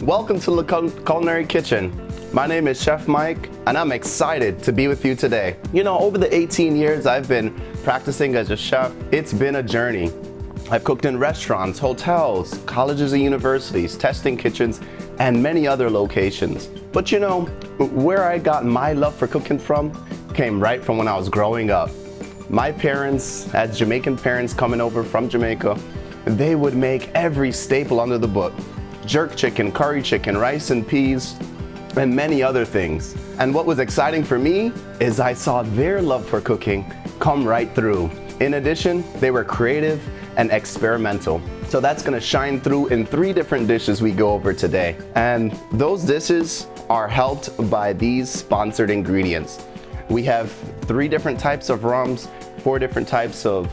Welcome to the Culinary Kitchen. My name is Chef Mike, and I'm excited to be with you today. You know, over the 18 years I've been practicing as a chef, it's been a journey. I've cooked in restaurants, hotels, colleges and universities, testing kitchens, and many other locations. But you know, where I got my love for cooking from came right from when I was growing up. My parents, as Jamaican parents coming over from Jamaica, they would make every staple under the book. Jerk chicken, curry chicken, rice and peas, and many other things. And what was exciting for me is I saw their love for cooking come right through. In addition, they were creative and experimental. So that's gonna shine through in 3 different dishes we go over today. And those dishes are helped by these sponsored ingredients. We have 3 different types of rums, 4 different types of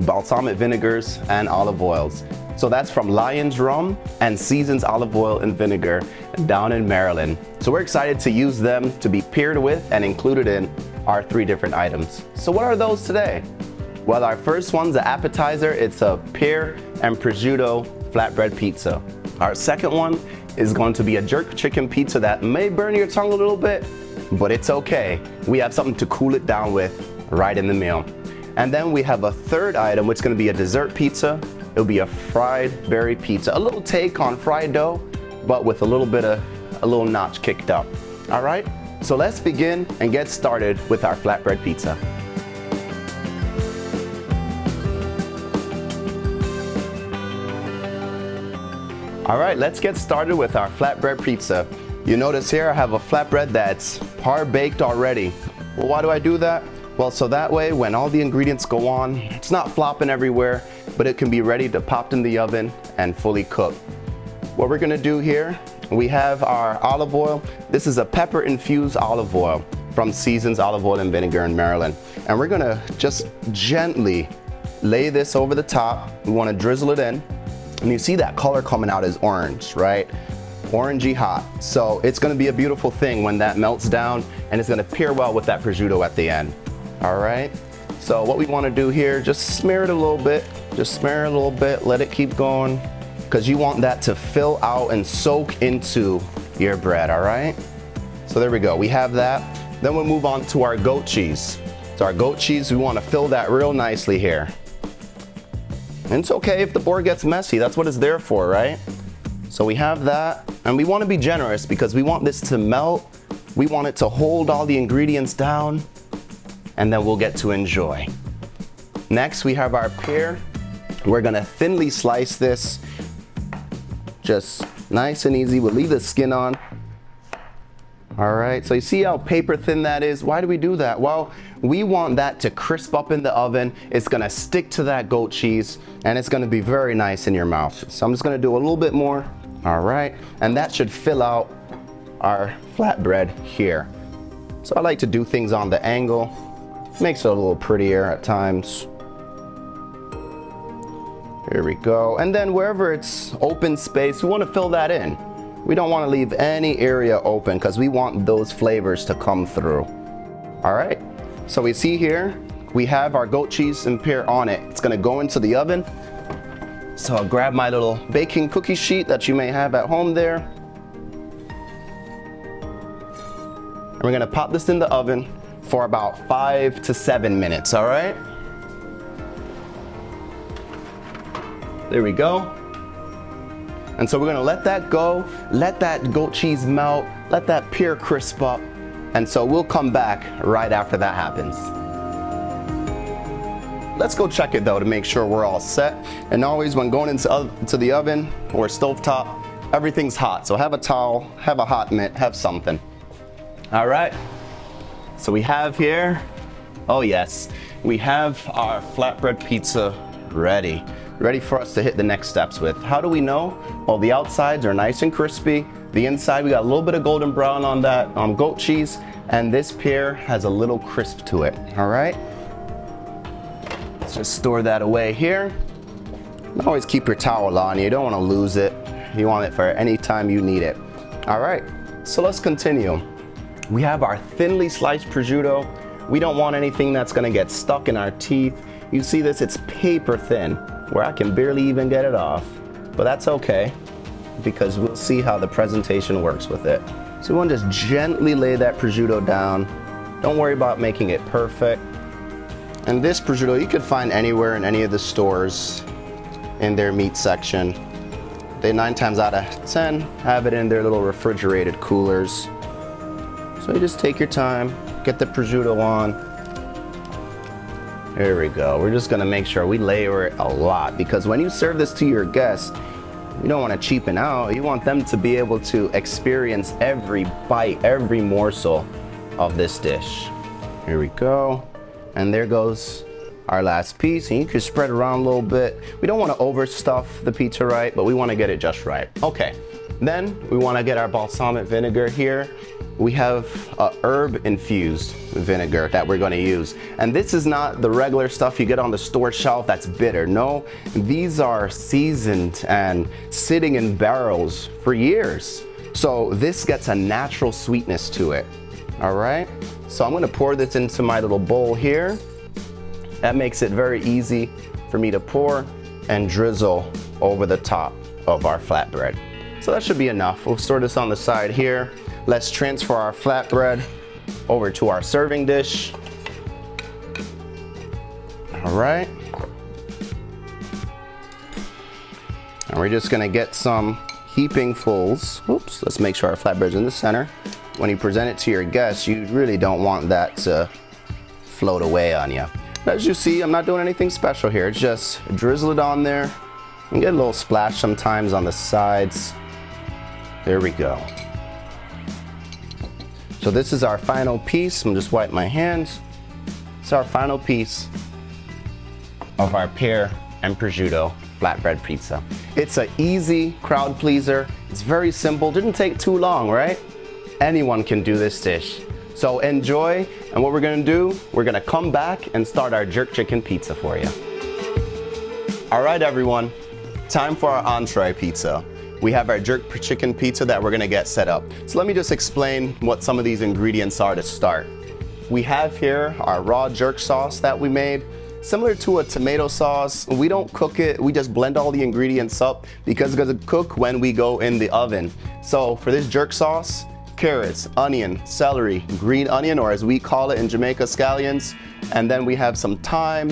balsamic vinegars and olive oils. So that's from Lion's Rum and Seasons Olive Oil and Vinegar down in Maryland. So we're excited to use them to be paired with and included in our 3 different items. So what are those today? Well, our first one's the appetizer. It's a Pear and prosciutto flatbread pizza. Our second one is going to be a jerk chicken pizza that may burn your tongue a little bit, but it's okay. We have something to cool it down with right in the meal. And then we have a third item, which is gonna be a dessert pizza. It'll be a fried berry pizza, a little take on fried dough, but with a little notch kicked up. All right, so let's begin and get started with our flatbread pizza. All right, let's get started with our flatbread pizza. You notice here I have a flatbread that's par baked already. Well, why do I do that? Well, so that way when all the ingredients go on, it's not flopping everywhere, but it can be ready to pop in the oven and fully cook. What we're gonna do here, we have our olive oil. This is a pepper infused olive oil from Seasons Olive Oil and Vinegar in Maryland. And we're gonna just gently lay this over the top. We wanna drizzle it in. And you see that color coming out is orange, right? Orangey hot. So it's gonna be a beautiful thing when that melts down, and it's gonna pair well with that prosciutto at the end. All right, so what we wanna do here, just smear it a little bit. Just smear it a little bit, let it keep going, because you want that to fill out and soak into your bread, all right? So there we go, we have that. Then we'll move on to our goat cheese. So our goat cheese, we wanna fill that real nicely here. And it's okay if the board gets messy, that's what it's there for, right? So we have that, and we wanna be generous because we want this to melt. We want it to hold all the ingredients down, and then we'll get to enjoy. Next, we have our pear. We're gonna thinly slice this, just nice and easy. We'll leave the skin on. All right, so you see how paper thin that is? Why do we do that? Well, we want that to crisp up in the oven. It's gonna stick to that goat cheese, and it's gonna be very nice in your mouth. So I'm just gonna do a little bit more. All right, and that should fill out our flatbread here. So I like to do things on the angle. Makes it a little prettier at times. Here we go. And then wherever it's open space, we want to fill that in. We don't want to leave any area open because we want those flavors to come through. All right, so we see here, we have our goat cheese and pear on it. It's gonna go into the oven. So I'll grab my little baking cookie sheet that you may have at home there. And we're gonna pop this in the oven for about 5 to 7 minutes, all right? There we go. And so we're gonna let that go, let that goat cheese melt, let that pear crisp up, and so we'll come back right after that happens. Let's go check it though to make sure we're all set. And always when going into the oven or stovetop, everything's hot. So have a towel, have a hot mitt, have something. All right. So we have here, oh yes, we have our flatbread pizza ready for us to hit the next steps with. How do we know? Well, the outsides are nice and crispy. The inside, we got a little bit of golden brown on that goat cheese, and this pear has a little crisp to it, all right? Let's just store that away here. Always keep your towel on, you don't wanna lose it. You want it for any time you need it. All right, so let's continue. We have our thinly sliced prosciutto. We don't want anything that's gonna get stuck in our teeth. You see this, it's paper thin, where I can barely even get it off, but that's okay. because we'll see how the presentation works with it. So we want to just gently lay that prosciutto down. Don't worry about making it perfect. And this prosciutto you could find anywhere in any of the stores in their meat section. They 9 times out of 10 have it in their little refrigerated coolers. So you just take your time, get the prosciutto on. There we go. We're just gonna make sure we layer it a lot, because when you serve this to your guests, you don't want to cheapen out. You want them to be able to experience every bite, every morsel of this dish. Here we go. And there goes our last piece. And you can spread it around a little bit. We don't want to overstuff the pizza right, but we want to get it just right. Okay. Then we want to get our balsamic vinegar here. We have a herb infused vinegar that we're going to use. And this is not the regular stuff you get on the store shelf that's bitter. No, these are seasoned and sitting in barrels for years. So this gets a natural sweetness to it. All right. So I'm going to pour this into my little bowl here. That makes it very easy for me to pour and drizzle over the top of our flatbread. So that should be enough. We'll store this on the side here. Let's transfer our flatbread over to our serving dish. All right. And we're just gonna get some heaping fulls. Oops, let's make sure our flatbread's in the center. When you present it to your guests, you really don't want that to float away on you. As you see, I'm not doing anything special here. It's just drizzle it on there and get a little splash sometimes on the sides. There we go. So this is our final piece. I'm just wipe my hands. It's our final piece of our pear and prosciutto flatbread pizza. It's an easy crowd pleaser. It's very simple. Didn't take too long, right? Anyone can do this dish. So enjoy, and what we're gonna do, we're gonna come back and start our jerk chicken pizza for you. All right, everyone, time for our entree pizza. We have our jerk chicken pizza that we're gonna get set up. So let me just explain what some of these ingredients are to start. We have here our raw jerk sauce that we made. Similar to a tomato sauce, we don't cook it, we just blend all the ingredients up because it's gonna cook when we go in the oven. So for this jerk sauce, carrots, onion, celery, green onion, or as we call it in Jamaica, scallions. And then we have some thyme,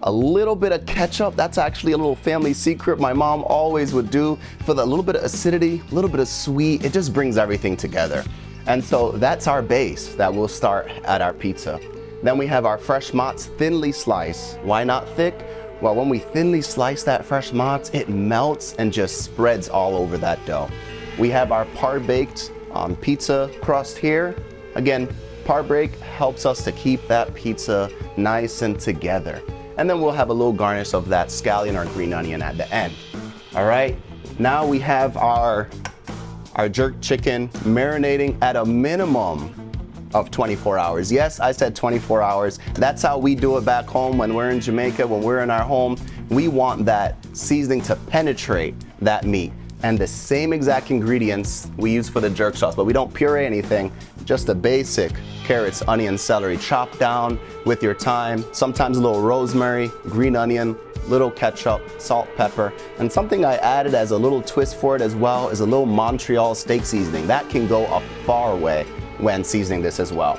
a little bit of ketchup. That's actually a little family secret my mom always would do for the little bit of acidity, a little bit of sweet. It just brings everything together. And so that's our base that we'll start at our pizza. Then we have our fresh mozz thinly sliced. Why not thick? Well, when we thinly slice that fresh mozz, it melts and just spreads all over that dough. We have our par baked pizza crust here. Again, par bake helps us to keep that pizza nice and together. And then we'll have a little garnish of that scallion or green onion at the end. All right, now we have our jerk chicken marinating at a minimum of 24 hours. Yes, I said 24 hours. That's how we do it back home when we're in Jamaica, when we're in our home. We want that seasoning to penetrate that meat. And the same exact ingredients we use for the jerk sauce, but we don't puree anything, just the basic carrots, onion, celery, chopped down with your thyme, sometimes a little rosemary, green onion, little ketchup, salt, pepper, and something I added as a little twist for it as well is a little Montreal steak seasoning. That can go a far way when seasoning this as well.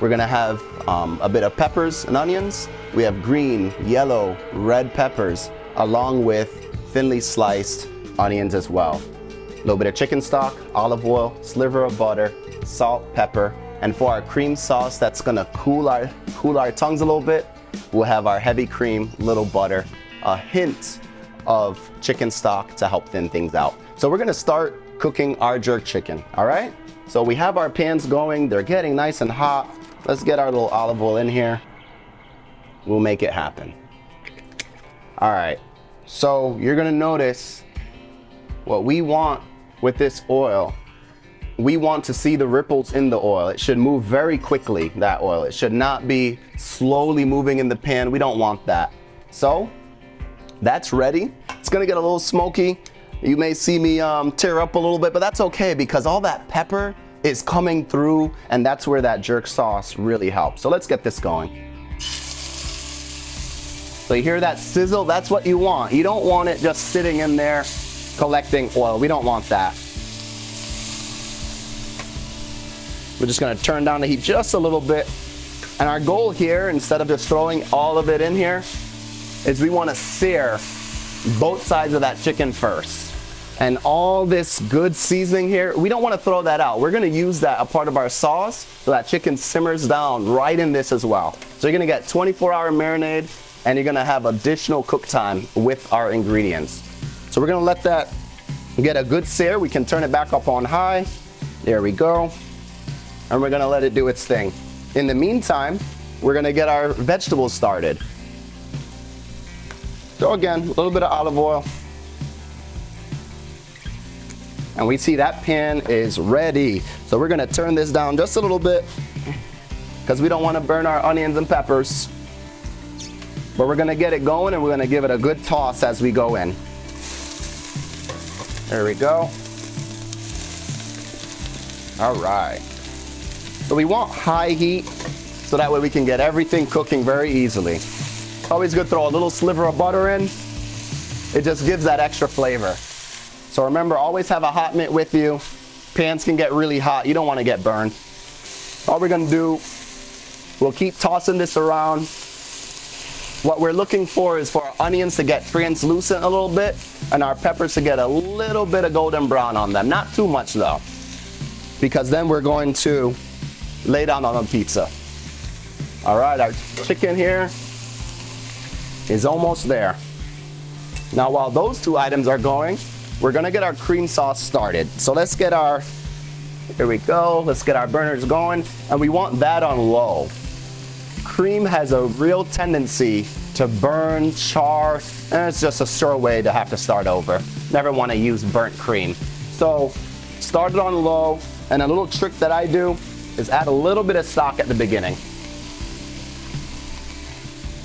We're gonna have a bit of peppers and onions. We have green, yellow, red peppers, along with thinly sliced onions as well. A little bit of chicken stock, olive oil, sliver of butter, salt, pepper, and for our cream sauce that's gonna cool our tongues a little bit, we'll have our heavy cream, little butter, a hint of chicken stock to help thin things out. So we're gonna start cooking our jerk chicken, all right? So we have our pans going, they're getting nice and hot. Let's get our little olive oil in here. We'll make it happen. All right, so you're gonna notice what we want with this oil. We want to see the ripples in the oil. It should move very quickly, that oil. It should not be slowly moving in the pan. We don't want that. So that's ready. It's gonna get a little smoky. You may see me tear up a little bit, but that's okay because all that pepper is coming through and that's where that jerk sauce really helps. So let's get this going. So you hear that sizzle? That's what you want. You don't want it just sitting in there collecting oil. We don't want that. We're just gonna turn down the heat just a little bit. And our goal here, instead of just throwing all of it in here, is we wanna sear both sides of that chicken first. And all this good seasoning here, we don't wanna throw that out. We're gonna use that a part of our sauce so that chicken simmers down right in this as well. So you're gonna get 24-hour marinade and you're gonna have additional cook time with our ingredients. So we're gonna let that get a good sear. We can turn it back up on high. There we go. And we're gonna let it do its thing. In the meantime, we're gonna get our vegetables started. So again, a little bit of olive oil. And we see that pan is ready. So we're gonna turn this down just a little bit because we don't wanna burn our onions and peppers. But we're gonna get it going and we're gonna give it a good toss as we go in. There we go. All right. So we want high heat so that way we can get everything cooking very easily. It's always good to throw a little sliver of butter in. It just gives that extra flavor. So remember, always have a hot mitt with you. Pans can get really hot. You don't want to get burned. All we're going to do, we'll keep tossing this around. What we're looking for is for our onions to get translucent a little bit and our peppers to get a little bit of golden brown on them. Not too much though, because then we're going to lay down on the pizza. All right, our chicken here is almost there. Now while those two items are going, we're gonna get our cream sauce started. So let's get our, here we go, let's get our burners going, and we want that on low. Cream has a real tendency to burn, char, and it's just a sure way to have to start over. Never wanna use burnt cream. So start it on low, and a little trick that I do is add a little bit of stock at the beginning.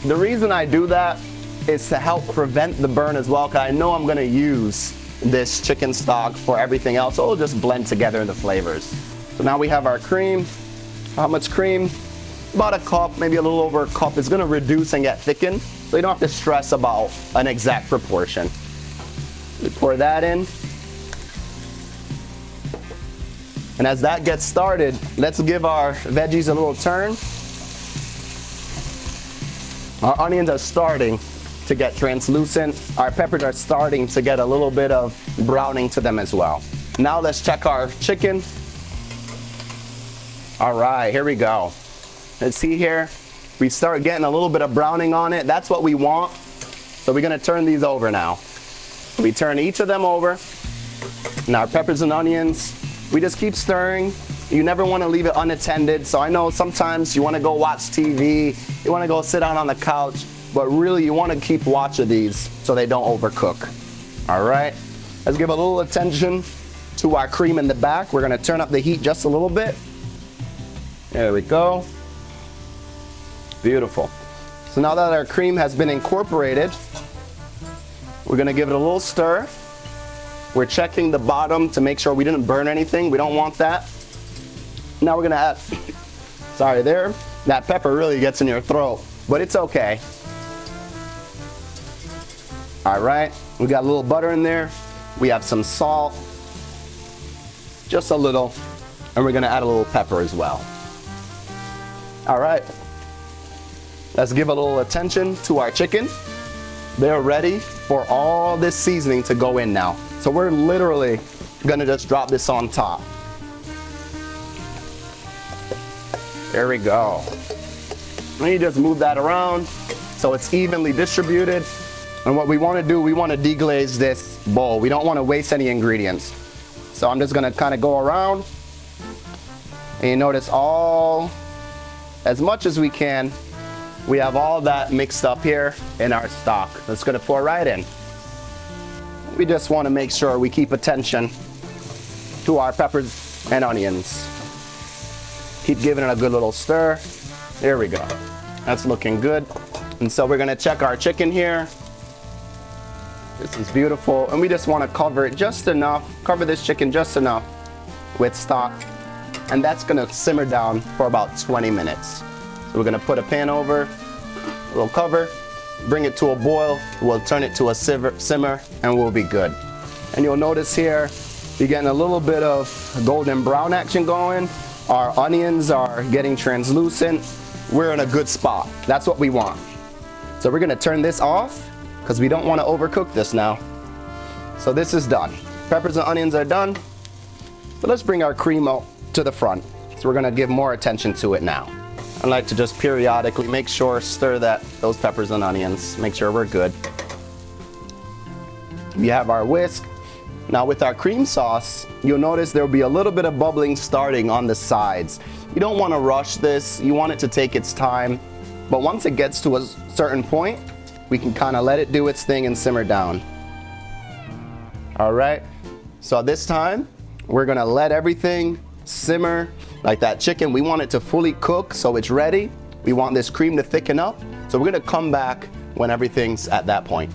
The reason I do that is to help prevent the burn as well, because I know I'm gonna use this chicken stock for everything else, so it'll just blend together in the flavors. So now we have our cream. How much cream? About a cup, maybe a little over a cup. It's gonna reduce and get thickened, so you don't have to stress about an exact proportion. We pour that in. And as that gets started, let's give our veggies a little turn. Our onions are starting to get translucent. Our peppers are starting to get a little bit of browning to them as well. Now let's check our chicken. All right, here we go. Let's see here. We start getting a little bit of browning on it. That's what we want. So we're gonna turn these over now. We turn each of them over. And our peppers and onions, we just keep stirring. You never wanna leave it unattended. So I know sometimes you wanna go watch TV, you wanna go sit down on the couch, but really you wanna keep watch of these so they don't overcook. All right, let's give a little attention to our cream in the back. We're gonna turn up the heat just a little bit. There we go. Beautiful. So now that our cream has been incorporated, we're gonna give it a little stir. We're checking the bottom to make sure we didn't burn anything. We don't want that. Now we're gonna add, sorry there, that pepper really gets in your throat, but it's okay. All right, we got a little butter in there. We have some salt, just a little, and we're gonna add a little pepper as well. All right, let's give a little attention to our chicken. They're ready for all this seasoning to go in now. So we're literally gonna just drop this on top. There we go. And you just move that around so it's evenly distributed. And what we wanna do, we wanna deglaze this bowl. We don't wanna waste any ingredients. So I'm just gonna kinda go around. And you notice as much as we can, we have all that mixed up here in our stock. That's gonna pour right in. We just wanna make sure we keep attention to our peppers and onions. Keep giving it a good little stir. There we go. That's looking good. And so we're gonna check our chicken here. This is beautiful. And we just wanna cover it just enough, cover this chicken just enough with stock. And that's gonna simmer down for about 20 minutes. So we're gonna put a pan over, a little cover, bring it to a boil. We'll turn it to a simmer and we'll be good. And you'll notice here, you're getting a little bit of golden brown action going. Our onions are getting translucent. We're in a good spot. That's what we want. So we're gonna turn this off because we don't want to overcook this now. So this is done. Peppers and onions are done. So let's bring our cream out to the front. So we're gonna give more attention to it now. I like to just periodically make sure, stir those peppers and onions, make sure we're good. We have our whisk. Now with our cream sauce, you'll notice there'll be a little bit of bubbling starting on the sides. You don't want to rush this. You want it to take its time. But once it gets to a certain point, we can kind of let it do its thing and simmer down. All right. So this time, we're going to let everything simmer like that chicken. We want it to fully cook so it's ready. We want this cream to thicken up. So we're going to come back when everything's at that point.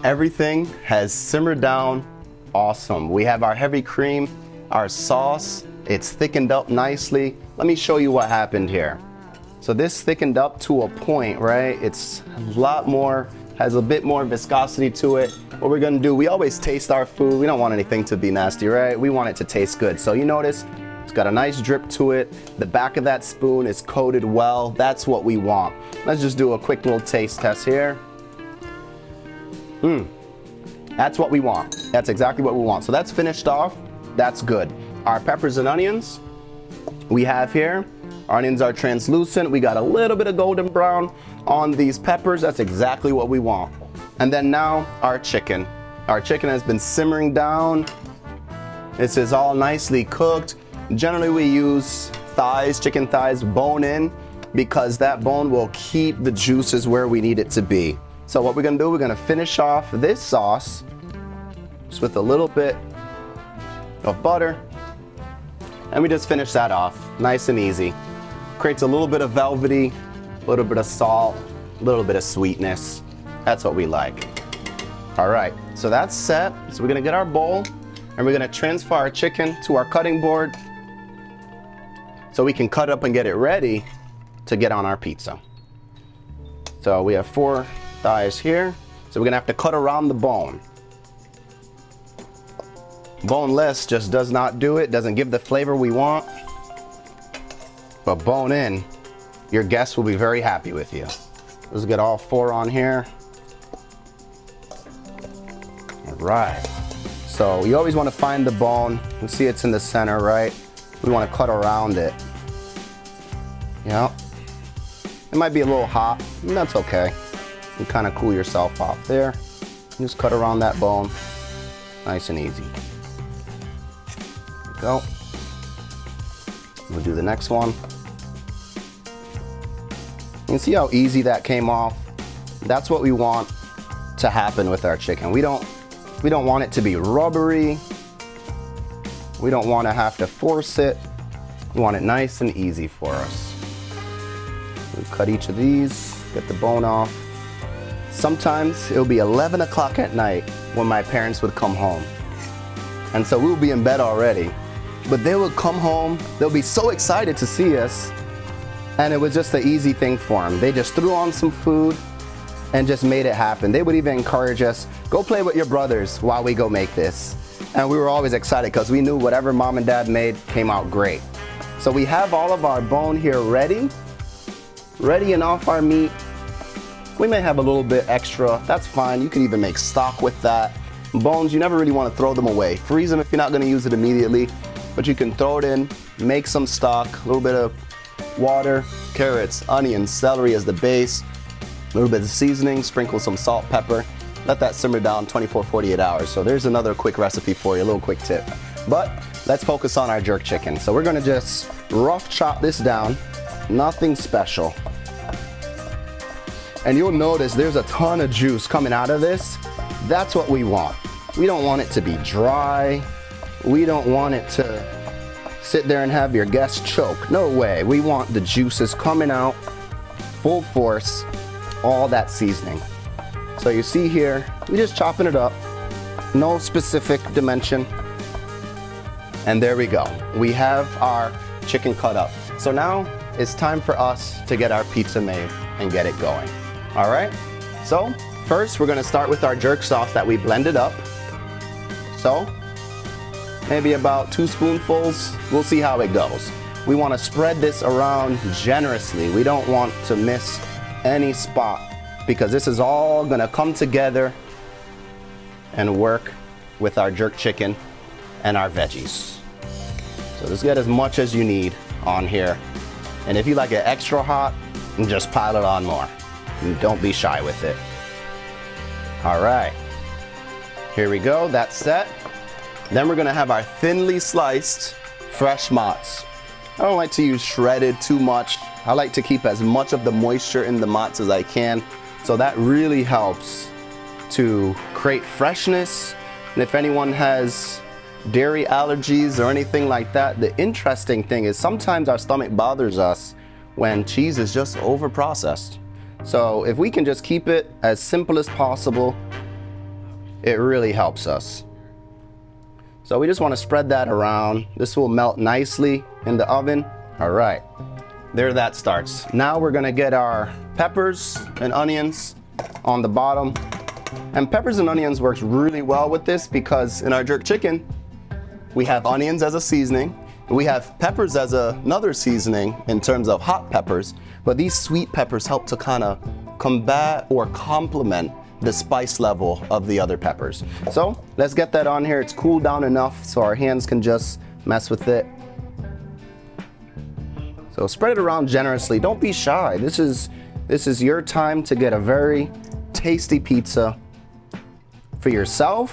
Everything has simmered down awesome. We have our heavy cream, our sauce, it's thickened up nicely. Let me show you what happened here. So this thickened up to a point, right? It's a lot more, has a bit more viscosity to it. What we're gonna do, we always taste our food. We don't want anything to be nasty, right? We want it to taste good. So you notice it's got a nice drip to it. The back of that spoon is coated well. That's what we want. Let's just do a quick little taste test here. That's what we want. That's exactly what we want. So that's finished off. That's good. Our peppers and onions we have here. Our onions are translucent. We got a little bit of golden brown on these peppers. That's exactly what we want. And then now our chicken. Our chicken has been simmering down. This is all nicely cooked. Generally we use thighs, chicken thighs, bone in, because that bone will keep the juices where we need it to be. So what we're gonna do, we're gonna finish off this sauce just with a little bit of butter. And we just finish that off, nice and easy. Creates a little bit of velvety, a little bit of salt, a little bit of sweetness. That's what we like. All right, so that's set. So we're gonna get our bowl and we're gonna transfer our chicken to our cutting board so we can cut up and get it ready to get on our pizza. So we have 4 thighs here. So we're gonna have to cut around the bone. Boneless just does not do it, doesn't give the flavor we want. But bone in, your guests will be very happy with you. Let's get all 4 on here. All right. So you always want to find the bone. You see it's in the center, right? We want to cut around it. Yeah. It might be a little hot, and that's okay. You kind of cool yourself off there. Just cut around that bone. Nice and easy. There we go. We'll do the next one. You can see how easy that came off. That's what we want to happen with our chicken. We don't want it to be rubbery. We don't want to have to force it. We want it nice and easy for us. We cut each of these, get the bone off. Sometimes it'll be 11 o'clock at night when my parents would come home. And so we'll be in bed already. But they would come home, they'll be so excited to see us. And it was just an easy thing for them. They just threw on some food and just made it happen. They would even encourage us, go play with your brothers while we go make this. And we were always excited because we knew whatever mom and dad made came out great. So we have all of our bone here ready and off our meat. We may have a little bit extra, that's fine. You can even make stock with that. Bones, you never really want to throw them away. Freeze them if you're not going to use it immediately, but you can throw it in, make some stock, a little bit of water, carrots, onions, celery as the base, a little bit of seasoning, sprinkle some salt, pepper, let that simmer down 24, 48 hours. So there's another quick recipe for you, a little quick tip. But let's focus on our jerk chicken. So we're gonna just rough chop this down, nothing special. And you'll notice there's a ton of juice coming out of this. That's what we want. We don't want it to be dry. We don't want it to sit there and have your guests choke. No way. We want the juices coming out full force, all that seasoning. So you see here, we're just chopping it up, no specific dimension. And there we go. We have our chicken cut up. So now it's time for us to get our pizza made and get it going. All right? So first we're gonna start with our jerk sauce that we blended up. So, maybe about 2 spoonfuls. We'll see how it goes. We wanna spread this around generously. We don't want to miss any spot because this is all gonna come together and work with our jerk chicken and our veggies. So just get as much as you need on here. And if you like it extra hot, just pile it on more. And don't be shy with it. All right, here we go, that's set. Then we're gonna have our thinly sliced fresh mozz. I don't like to use shredded too much. I like to keep as much of the moisture in the mozz as I can. So that really helps to create freshness. And if anyone has dairy allergies or anything like that, the interesting thing is sometimes our stomach bothers us when cheese is just over processed. So if we can just keep it as simple as possible, it really helps us. So we just want to spread that around. This will melt nicely in the oven. All right, there that starts. Now we're gonna get our peppers and onions on the bottom. And peppers and onions works really well with this because in our jerk chicken, we have onions as a seasoning. We have peppers as another seasoning in terms of hot peppers, but these sweet peppers help to kind of combat or complement the spice level of the other peppers. So let's get that on here. It's cooled down enough so our hands can just mess with it. So spread it around generously. Don't be shy. This is your time to get a very tasty pizza for yourself,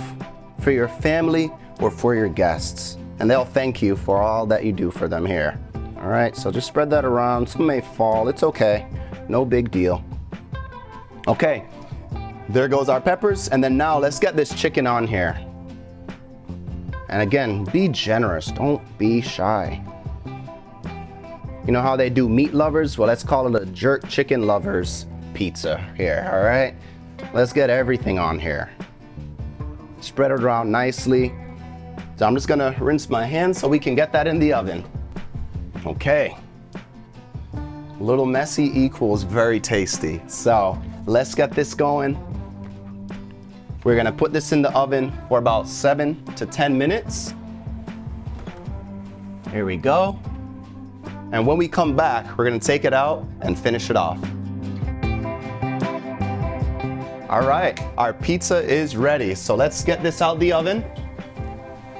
for your family, or for your guests. And they'll thank you for all that you do for them here. All right, so just spread that around. Some may fall, it's okay. No big deal. Okay, there goes our peppers. And then now let's get this chicken on here. And again, be generous, don't be shy. You know how they do meat lovers? Well, let's call it a jerk chicken lovers pizza here, all right? Let's get everything on here. Spread it around nicely. So I'm just gonna rinse my hands so we can get that in the oven. Okay. A little messy equals very tasty. So let's get this going. We're gonna put this in the oven for about 7 to 10 minutes. Here we go. And when we come back, we're gonna take it out and finish it off. All right, our pizza is ready. So let's get this out the oven.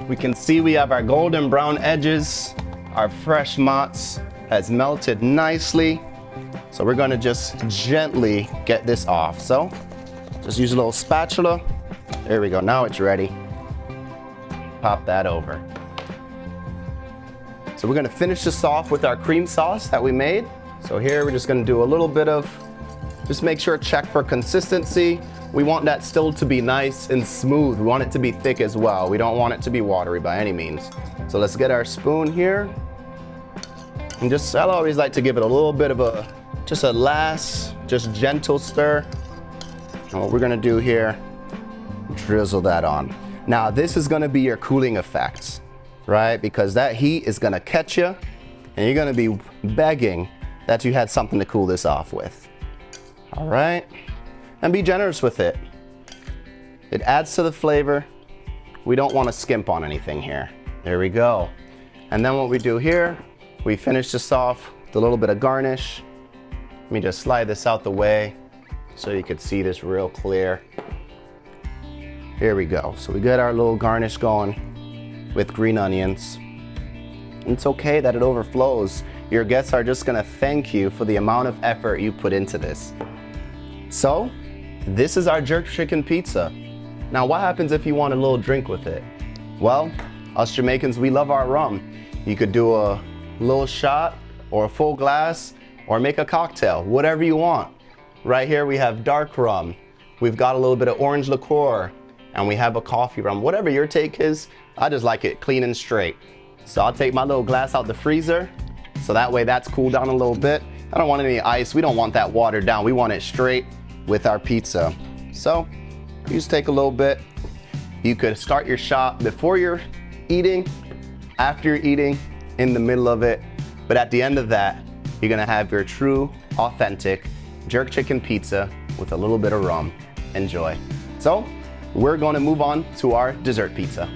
We can see we have our golden brown edges. Our fresh mozz has melted nicely. So we're gonna just gently get this off. So just use a little spatula. There we go, now it's ready. Pop that over. So we're gonna finish this off with our cream sauce that we made. So here we're just gonna do a little bit of, just make sure, check for consistency. We want that still to be nice and smooth. We want it to be thick as well. We don't want it to be watery by any means. So let's get our spoon here. And just, I always like to give it a little bit of just a last, just gentle stir. And what we're gonna do here, drizzle that on. Now this is gonna be your cooling effect, right? Because that heat is gonna catch you and you're gonna be begging that you had something to cool this off with. All right, and be generous with it. It adds to the flavor. We don't want to skimp on anything here. There we go. And then what we do here, we finish this off with a little bit of garnish. Let me just slide this out the way so you can see this real clear. Here we go. So we get our little garnish going with green onions. It's okay that it overflows. Your guests are just gonna thank you for the amount of effort you put into this. So, this is our jerk chicken pizza. Now, what happens if you want a little drink with it? Well, us Jamaicans, we love our rum. You could do a little shot or a full glass or make a cocktail, whatever you want. Right here we have dark rum. We've got a little bit of orange liqueur and we have a coffee rum. Whatever your take is, I just like it clean and straight. So I'll take my little glass out the freezer so that way that's cooled down a little bit. I don't want any ice. We don't want that watered down. We want it straight with our pizza. So you just take a little bit. You could start your shot before you're eating, after you're eating, in the middle of it. But at the end of that, you're gonna have your true, authentic jerk chicken pizza with a little bit of rum. enjoy. So we're going to move on to our dessert pizza.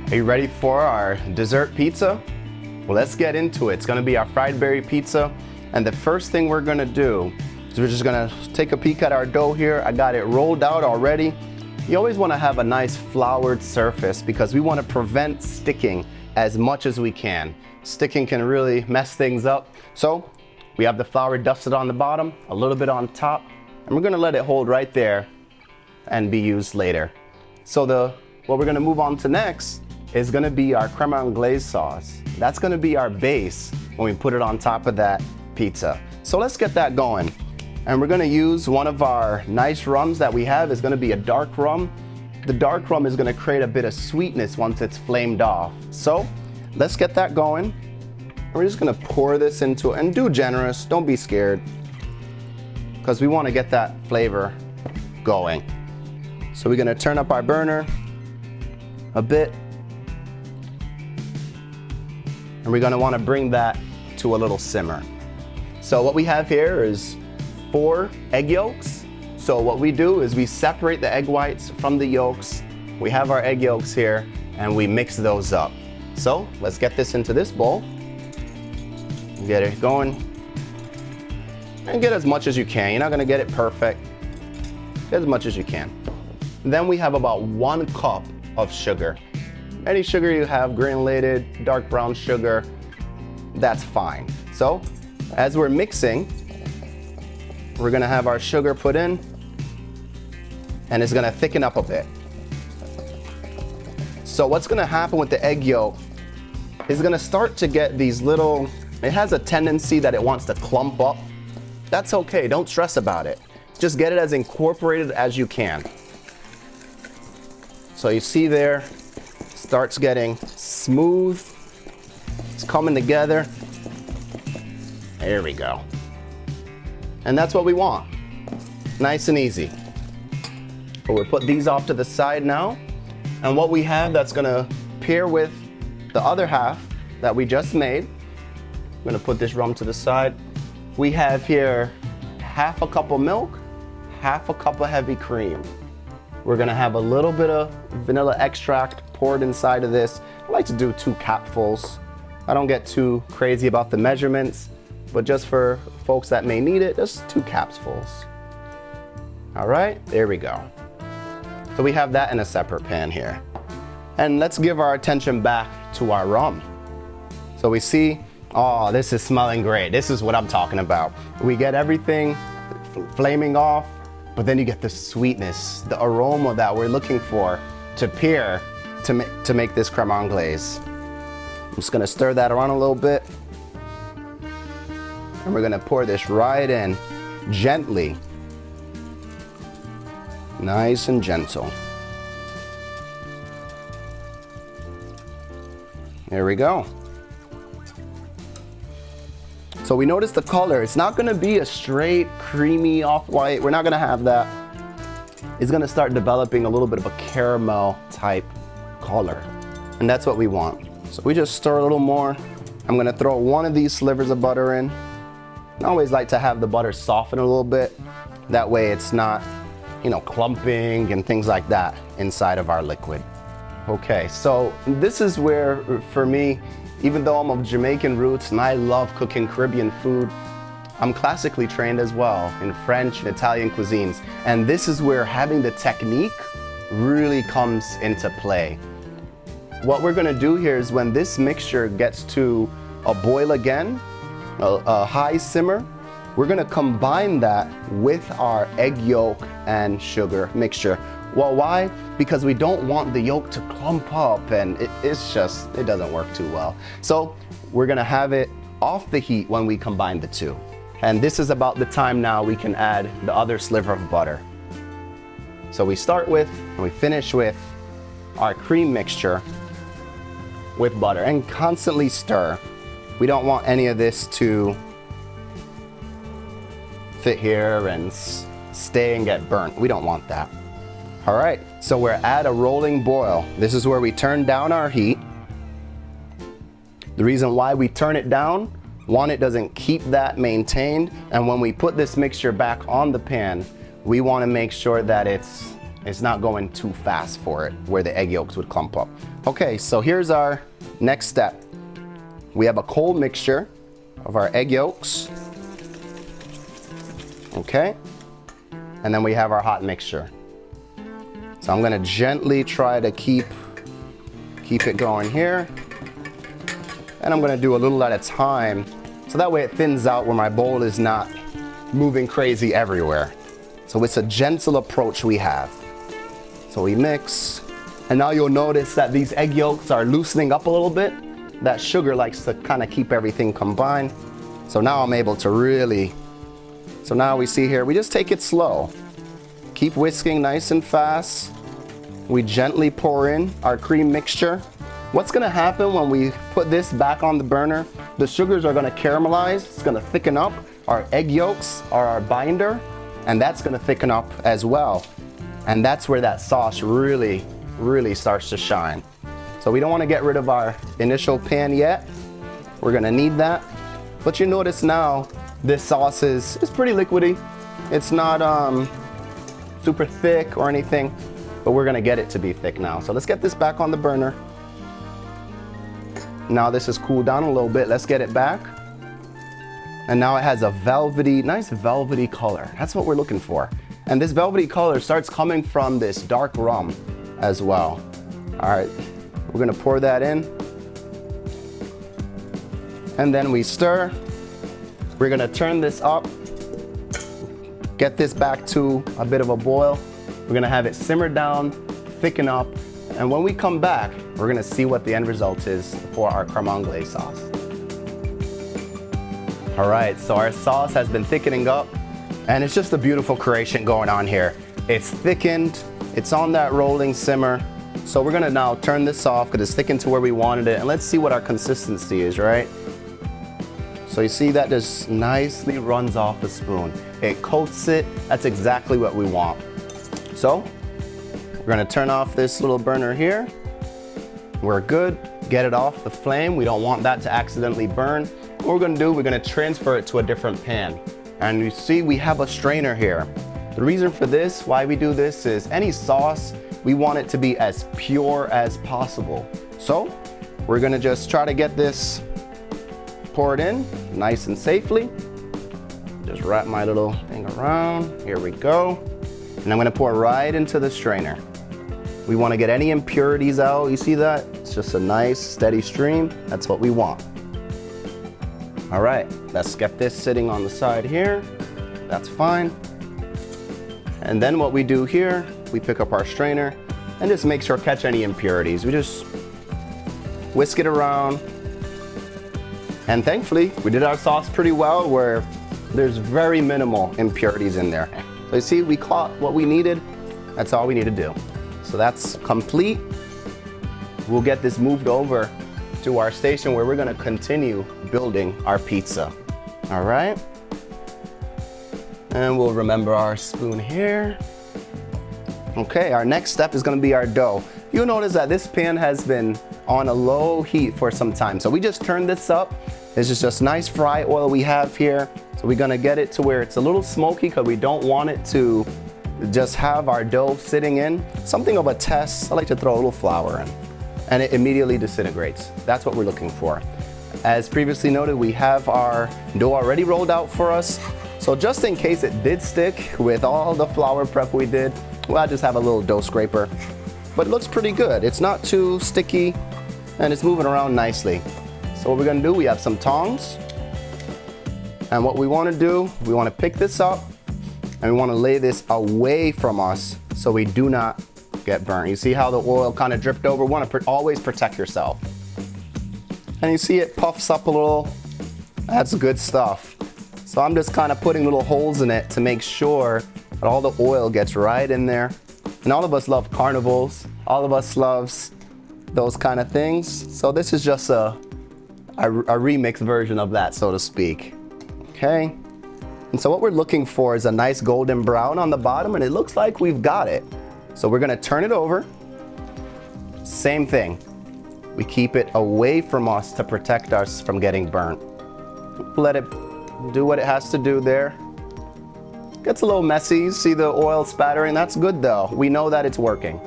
Are you ready for our dessert pizza? Well, let's get into it. It's going to be our fried berry pizza. And the first thing we're going to do is we're just going to take a peek at our dough here. I got it rolled out already. You always want to have a nice floured surface because we want to prevent sticking as much as we can. Sticking can really mess things up. So we have the flour dusted on the bottom, a little bit on top, and we're going to let it hold right there and be used later. So what we're going to move on to next is going to be our creme anglaise sauce. That's going to be our base when we put it on top of that pizza. So let's get that going. And we're going to use one of our nice rums that we have. Is going to be a dark rum. The dark rum is going to create a bit of sweetness once it's flamed off. So let's get that going. And we're just going to pour this into it, and do generous. Don't be scared, because we want to get that flavor going. So we're going to turn up our burner a bit. And we're going to want to bring that to a little simmer. So what we have here is 4 egg yolks. So what we do is we separate the egg whites from the yolks. We have our egg yolks here and we mix those up. So let's get this into this bowl. Get it going. And get as much as you can. You're not going to get it perfect. Get as much as you can. Then we have about 1 cup of sugar. Any sugar you have, granulated, dark brown sugar, that's fine. So as we're mixing, we're gonna have our sugar put in, and it's gonna thicken up a bit. So what's gonna happen with the egg yolk is gonna start to get these little, it has a tendency that it wants to clump up. That's okay, don't stress about it. Just get it as incorporated as you can. So you see there, starts getting smooth. It's coming together. There we go. And that's what we want. Nice and easy. But we'll put these off to the side now. And what we have that's gonna pair with the other half that we just made. I'm gonna put this rum to the side. We have here 1/2 cup of milk, 1/2 cup of heavy cream. We're gonna have a little bit of vanilla extract poured inside of this. I like to do 2 capfuls. I don't get too crazy about the measurements, but just for folks that may need it, just 2 capfuls. All right, there we go. So we have that in a separate pan here. And let's give our attention back to our rum. So we see, oh, this is smelling great. This is what I'm talking about. We get everything flaming off, but then you get the sweetness, the aroma that we're looking for to pair to make this creme anglaise. I'm just gonna stir that around a little bit. And we're gonna pour this right in, gently. Nice and gentle. There we go. So we notice the color. It's not gonna be a straight, creamy off-white. We're not gonna have that. It's gonna start developing a little bit of a caramel type color. And that's what we want. So we just stir a little more. I'm gonna throw 1 of these slivers of butter in. I always like to have the butter soften a little bit. That way it's not, clumping and things like that inside of our liquid. Okay, so this is where, for me, even though I'm of Jamaican roots and I love cooking Caribbean food, I'm classically trained as well in French and Italian cuisines. And this is where having the technique really comes into play. What we're gonna do here is when this mixture gets to a boil again, a high simmer, we're gonna combine that with our egg yolk and sugar mixture. Well, why? Because we don't want the yolk to clump up, and it doesn't work too well. So we're gonna have it off the heat when we combine the two. And this is about the time now we can add the other sliver of butter. So we start with, and we finish with our cream mixture with butter, and constantly stir. We don't want any of this to fit here and stay and get burnt. We don't want that. All right, so we're at a rolling boil. This is where we turn down our heat. The reason why we turn it down One, it doesn't keep that maintained. And when we put this mixture back on the pan, we want to make sure that it's not going too fast for it, where the egg yolks would clump up. Okay, so here's our next step. We have a cold mixture of our egg yolks. Okay, and then we have our hot mixture. So I'm gonna gently try to keep it going here. And I'm gonna do a little at a time, so that way it thins out where my bowl is not moving crazy everywhere. So it's a gentle approach we have. So we mix, and now you'll notice that these egg yolks are loosening up a little bit. That sugar likes to kind of keep everything combined. So now I'm able to really, so now we see here, we just take it slow. Keep whisking nice and fast. We gently pour in our cream mixture. What's gonna happen when we put this back on the burner, the sugars are gonna caramelize, it's gonna thicken up. Our egg yolks are our binder, and that's gonna thicken up as well. And that's where that sauce really, really starts to shine. So we don't wanna get rid of our initial pan yet. We're gonna need that. But you notice now, this sauce is pretty liquidy. It's not super thick or anything, but we're gonna get it to be thick now. So let's get this back on the burner. Now this has cooled down a little bit. Let's get it back. And now it has a velvety, nice velvety color. That's what we're looking for. And this velvety color starts coming from this dark rum as well. All right, we're gonna pour that in. And then we stir. We're gonna turn this up, get this back to a bit of a boil. We're gonna have it simmer down, thicken up, and when we come back, we're gonna see what the end result is for our crème anglaise sauce. All right, so our sauce has been thickening up, and it's just a beautiful creation going on here. It's thickened, it's on that rolling simmer. So we're gonna now turn this off because it's thickened to where we wanted it, and let's see what our consistency is, right? So you see that just nicely runs off the spoon. It coats it, that's exactly what we want. So we're gonna turn off this little burner here. We're good, get it off the flame. We don't want that to accidentally burn. What we're gonna do, we're gonna transfer it to a different pan. And you see we have a strainer here. The reason for this, why we do this, is any sauce, we want it to be as pure as possible. So we're gonna just try to get this poured in nice and safely. Just wrap my little thing around. Here we go. And I'm gonna pour right into the strainer. We wanna get any impurities out. You see that? It's just a nice steady stream. That's what we want. All right, let's get this sitting on the side here. That's fine. And then what we do here, we pick up our strainer and just make sure catch any impurities. We just whisk it around. And thankfully, we did our sauce pretty well where there's very minimal impurities in there. So you see, we caught what we needed. That's all we need to do. So that's complete. We'll get this moved over to our station where we're gonna continue building our pizza. All right. And we'll remember our spoon here. Okay, our next step is gonna be our dough. You'll notice that this pan has been on a low heat for some time. So we just turned this up. This is just nice fry oil we have here. So we're gonna get it to where it's a little smoky because we don't want it to just have our dough sitting in. Something of a test, I like to throw a little flour in and it immediately disintegrates. That's what we're looking for. As previously noted, we have our dough already rolled out for us. So just in case it did stick with all the flour prep we did, well, I just have a little dough scraper. But it looks pretty good. It's not too sticky and it's moving around nicely. So what we're gonna do, we have some tongs. And what we wanna do, we wanna pick this up and we wanna lay this away from us so we do not get burnt. You see how the oil kind of dripped over? We wanna always protect yourself. And you see it puffs up a little. That's good stuff. So I'm just kind of putting little holes in it to make sure that all the oil gets right in there. And all of us love carnivals. All of us loves those kind of things. So this is just a remix version of that, so to speak. Okay. And so what we're looking for is a nice golden brown on the bottom, and it looks like we've got it. So we're gonna turn it over. Same thing. We keep it away from us to protect us from getting burnt. Let it do what it has to do there. Gets a little messy. You see the oil spattering. That's good though. We know that it's working.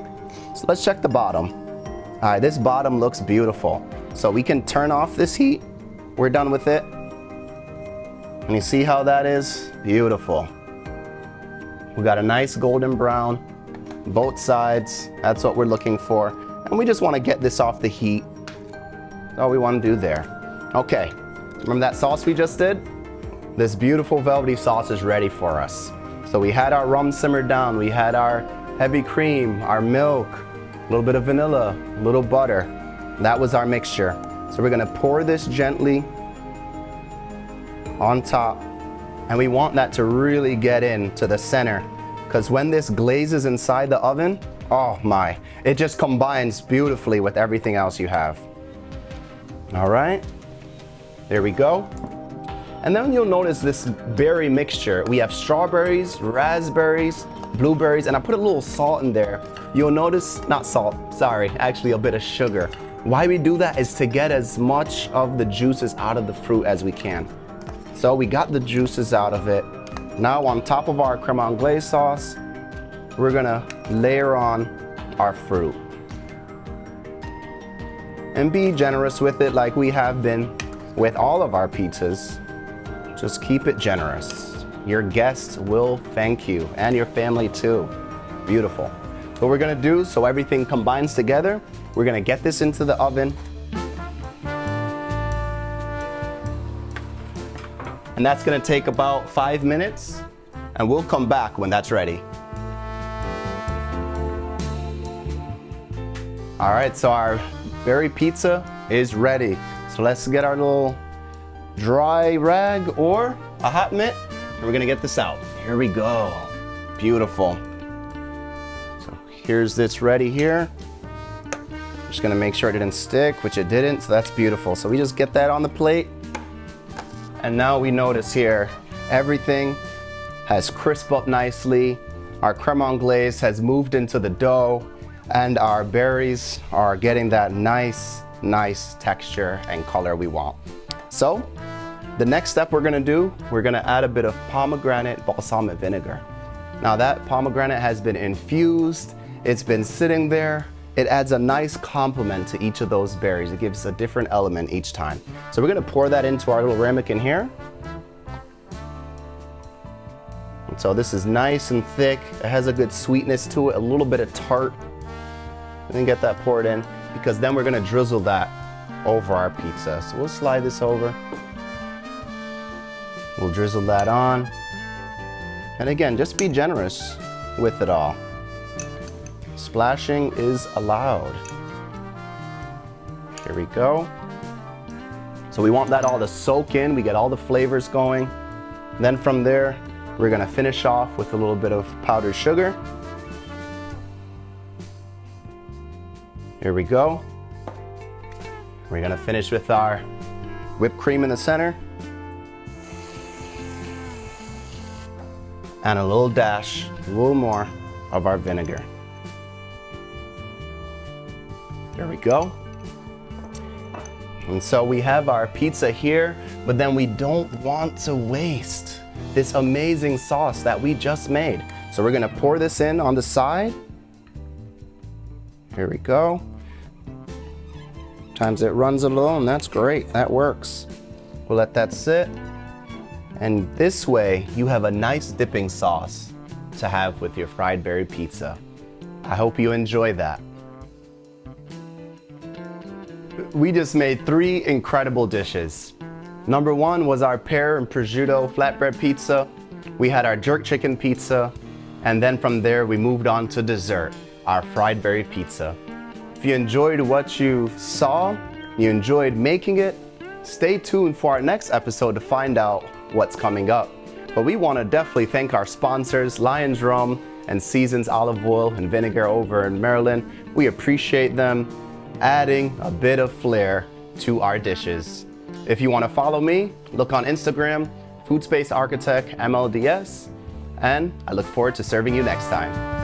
So let's check the bottom. All right, this bottom looks beautiful. So we can turn off this heat. We're done with it. And you see how that is? Beautiful. We got a nice golden brown, both sides. That's what we're looking for. And we just want to get this off the heat. That's all we want to do there. Okay, remember that sauce we just did? This beautiful velvety sauce is ready for us. So we had our rum simmered down, we had our heavy cream, our milk, a little bit of vanilla, a little butter. That was our mixture. So we're gonna pour this gently on top, and we want that to really get into the center, because when this glazes inside the oven, oh my, it just combines beautifully with everything else you have. All right, there we go. And then you'll notice this berry mixture. We have strawberries, raspberries, blueberries, and I put a little salt in there. You'll notice, not salt, sorry, actually a bit of sugar. Why we do that is to get as much of the juices out of the fruit as we can. So we got the juices out of it. Now on top of our creme anglaise sauce, we're gonna layer on our fruit. And be generous with it like we have been with all of our pizzas. Just keep it generous. Your guests will thank you, and your family too. Beautiful. What we're gonna do, so everything combines together, we're gonna get this into the oven. And that's gonna take about 5 minutes, and we'll come back when that's ready. All right, so our berry pizza is ready. So let's get our little dry rag or a hot mitt, and we're gonna get this out. Here we go. Beautiful. So here's this ready here. Just gonna make sure it didn't stick, which it didn't, so that's beautiful. So we just get that on the plate. And now we notice here, everything has crisped up nicely. Our creme anglaise has moved into the dough, and our berries are getting that nice texture and color we want. So the next step we're gonna do, we're gonna add a bit of pomegranate balsamic vinegar. Now that pomegranate has been infused, it's been sitting there. It adds a nice complement to each of those berries. It gives a different element each time. So we're gonna pour that into our little ramekin here. And so this is nice and thick. It has a good sweetness to it, a little bit of tart. And then get that poured in, because then we're gonna drizzle that over our pizza. So we'll slide this over. We'll drizzle that on. And again, just be generous with it all. Splashing is allowed. Here we go. So we want that all to soak in. We get all the flavors going. And then from there, we're gonna finish off with a little bit of powdered sugar. Here we go. We're gonna finish with our whipped cream in the center. And a little dash, a little more of our vinegar. There we go. And so we have our pizza here, but then we don't want to waste this amazing sauce that we just made. So we're gonna pour this in on the side. Here we go. Sometimes it runs a little, and that's great, that works. We'll let that sit. And this way, you have a nice dipping sauce to have with your fried berry pizza. I hope you enjoy that. We just made 3 incredible dishes. Number 1 was our pear and prosciutto flatbread pizza. We had our jerk chicken pizza. And then from there, we moved on to dessert, our fried berry pizza. If you enjoyed what you saw, you enjoyed making it, stay tuned for our next episode to find out what's coming up. But we want to definitely thank our sponsors, Lion's Rum and Seasons Olive Oil and Vinegar over in Maryland. We appreciate them adding a bit of flair to our dishes. If you want to follow me, look on Instagram, Food Space Architect MLDS, and I look forward to serving you next time.